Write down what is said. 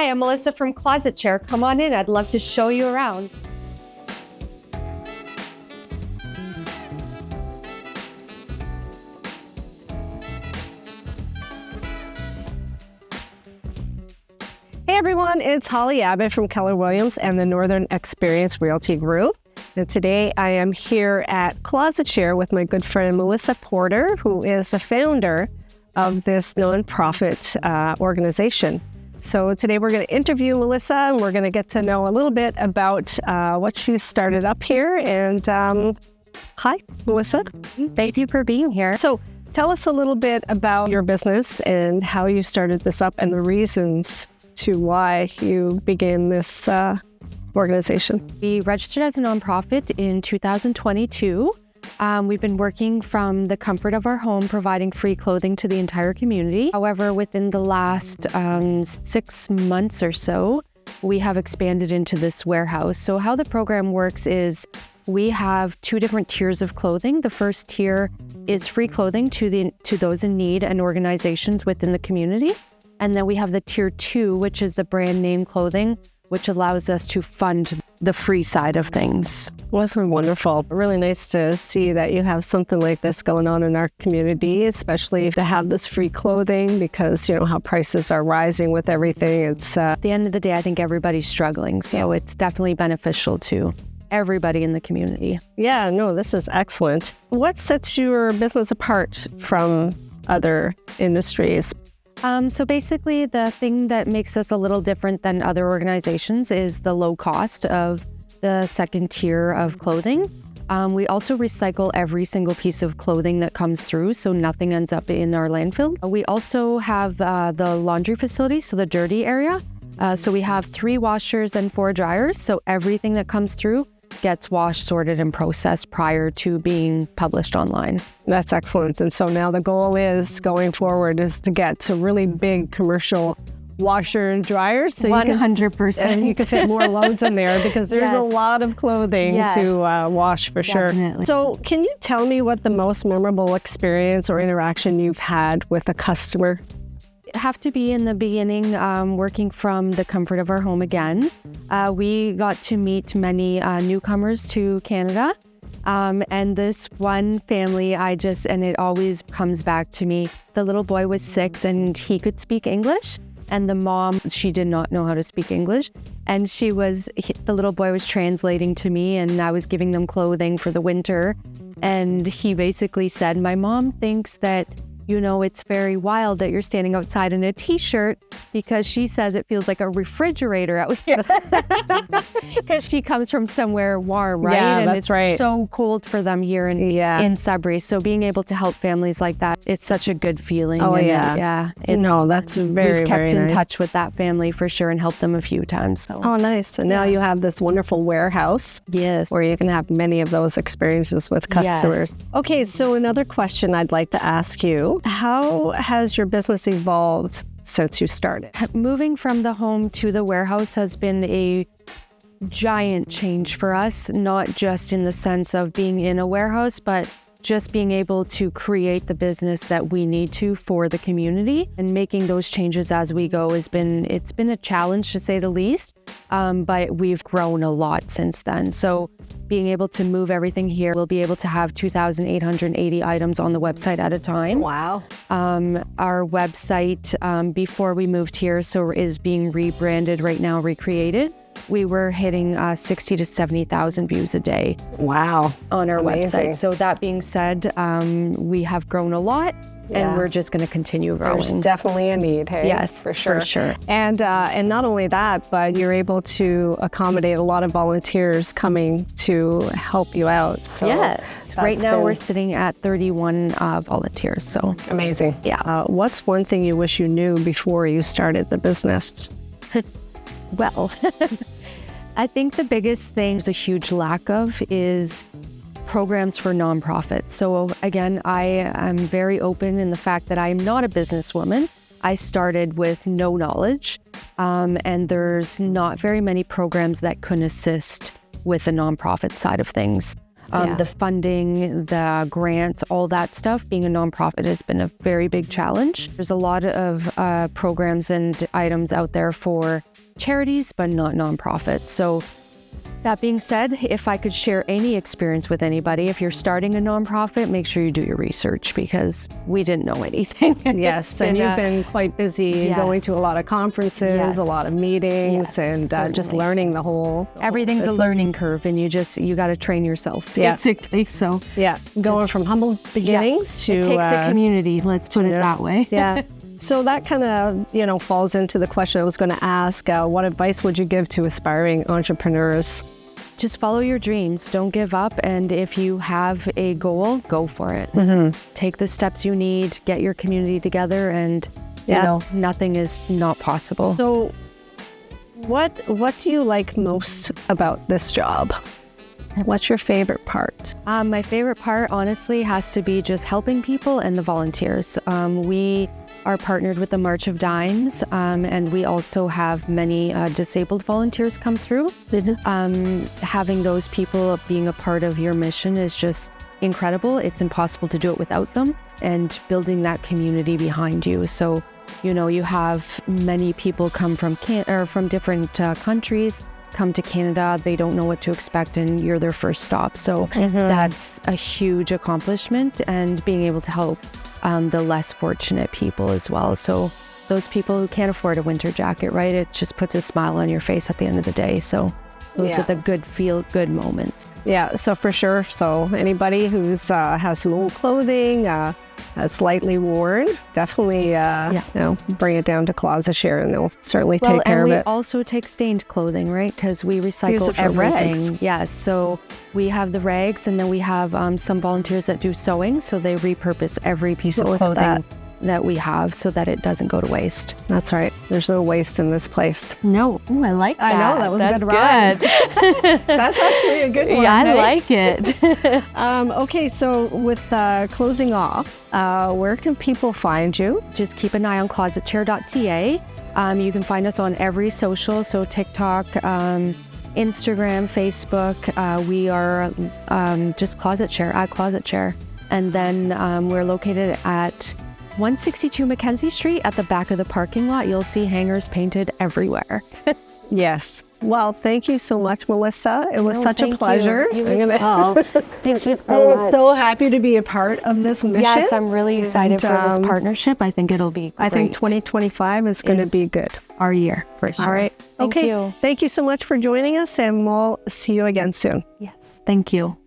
Hi, I'm Melissa from Closet Chair. Come on in. I'd love to show you around. Hey everyone, it's Holly Abbott from Keller Williams and the Northern Experience Realty Group. And today I am here at Closet Chair with my good friend Melissa Porter, who is the founder of this nonprofit organization. So today we're going to interview Melissa and we're going to get to know a little bit about what she's started up here. And hi, Melissa. Thank you for being here. So tell us a little bit about your business and how you started this up and the reasons to why you began this organization. We registered as a nonprofit in 2022. We've been working from the comfort of our home, providing free clothing to the entire community. However, within the last 6 months or so, we have expanded into this warehouse. So how the program works is we have 2 different tiers of clothing. The first tier is free clothing to those in need and organizations within the community. And then we have the tier 2, which is the brand name clothing, which allows us to fund the free side of things. Well, that's wonderful. Really nice to see that you have something like this going on in our community, especially to have this free clothing because, you know, how prices are rising with everything. It's At the end of the day, I think everybody's struggling. So it's definitely beneficial to everybody in the community. Yeah, no, this is excellent. What sets your business apart from other industries? So basically, the thing that makes us a little different than other organizations is the low cost of the second tier of clothing. We also recycle every single piece of clothing that comes through, so nothing ends up in our landfill. We also have the laundry facility, so the dirty area. So we have 3 washers and 4 dryers, so everything that comes through gets washed, sorted, and processed prior to being published online. That's excellent. And so now the goal is going forward is to get to really big commercial washer and dryers. So 100%. You can fit more loads in there because there's a lot of clothing to wash for Definitely. sure. So can you tell me what the most memorable experience or interaction you've had with a customer? Have to be in the beginning, working from the comfort of our home again. We got to meet many newcomers to Canada. And this one family, and it always comes back to me. The little boy was 6 and he could speak English. And the mom, she did not know how to speak English. And the little boy was translating to me and I was giving them clothing for the winter. And he basically said, my mom thinks that it's very wild that you're standing outside in a t-shirt because she says it feels like a refrigerator out here. Because she comes from somewhere warm, right? Yeah, and that's it's right. so cold for them here in Sudbury. So being able to help families like that, it's such a good feeling. Oh, and no, that's very, we've kept very in nice. touch with that family for sure and helped them a few times. So. Oh, nice. And now you have this wonderful warehouse. Yes. Where you can have many of those experiences with customers. Yes. Okay, so another question I'd like to ask you. How has your business evolved since you started? Moving from the home to the warehouse has been a giant change for us, not just in the sense of being in a warehouse, but just being able to create the business that we need to for the community, and making those changes as we go it's been a challenge to say the least, but we've grown a lot since then. So being able to move everything here, we'll be able to have 2,880 items on the website at a time. Wow. Our website before we moved here is being rebranded right now, recreated. We were hitting 60 to 70,000 views a day. Wow. On our Amazing. website. So that being said, we have grown a lot and we're just going to continue growing. There's definitely a need, hey? Yes, for sure. For sure. And not only that, but you're able to accommodate a lot of volunteers coming to help you out. So yes. Right now we're sitting at 31 volunteers. So amazing. Yeah. What's one thing you wish you knew before you started the business? Well, I think the biggest thing there's a huge lack of is programs for nonprofits. So again, I am very open in the fact that I am not a businesswoman. I started with no knowledge, and there's not very many programs that can assist with the nonprofit side of things. The funding, the grants, all that stuff. Being a nonprofit has been a very big challenge. There's a lot of programs and items out there for charities, but not nonprofits. So that being said, if I could share any experience with anybody, if you're starting a nonprofit, make sure you do your research, because we didn't know anything. Yes, and you've been quite busy going to a lot to conferences, a lot of meetings, and just learning the whole. Everything's a learning curve, and you got to train yourself, basically. So going from humble beginnings to it takes a community. Let's put it that way. So that kind of, falls into the question I was going to ask. What advice would you give to aspiring entrepreneurs? Just follow your dreams. Don't give up. And if you have a goal, go for it. Take the steps you need, get your community together, and nothing is not possible. So what do you like most about this job? What's your favorite part? My favorite part, honestly, has to be just helping people and the volunteers. We are partnered with the March of Dimes, and we also have many disabled volunteers come through. Having those people being a part of your mission is just incredible. It's impossible to do it without them, and building that community behind you. So, you have many people come from different countries, come to Canada. They don't know what to expect, and you're their first stop. So that's a huge accomplishment, and being able to help the less fortunate people as well. So those people who can't afford a winter jacket, right? It just puts a smile on your face at the end of the day. So those are the feel good moments. Yeah, so for sure. So anybody who's has some old clothing, slightly worn, definitely bring it down to Closet Share, and they'll certainly take care of it. And we also take stained clothing, right? Because we recycle everything. Rags. Yes, so we have the rags, and then we have some volunteers that do sewing, so they repurpose every piece of clothing that we have so that it doesn't go to waste. That's right. There's no waste in this place. No. Ooh, I like that. I know, that was a good rhyme. That's actually a good one. Yeah, I like it. Okay, so with closing off, where can people find you? Just keep an eye on closetchair.ca. You can find us on every social, so TikTok, Instagram, Facebook. We are just Closet Chair, at Closet Chair. And then we're located at 162 Mackenzie Street at the back of the parking lot. You'll see hangers painted everywhere. Yes. Well, thank you so much, Melissa. It was such a pleasure. You as well. Thank you so much. So happy to be a part of this mission. Yes, I'm really excited for this partnership. I think it'll be great. I think 2025 is going to be good. Our year, for sure. All right. Thank you. Thank you so much for joining us, and we'll see you again soon. Yes. Thank you.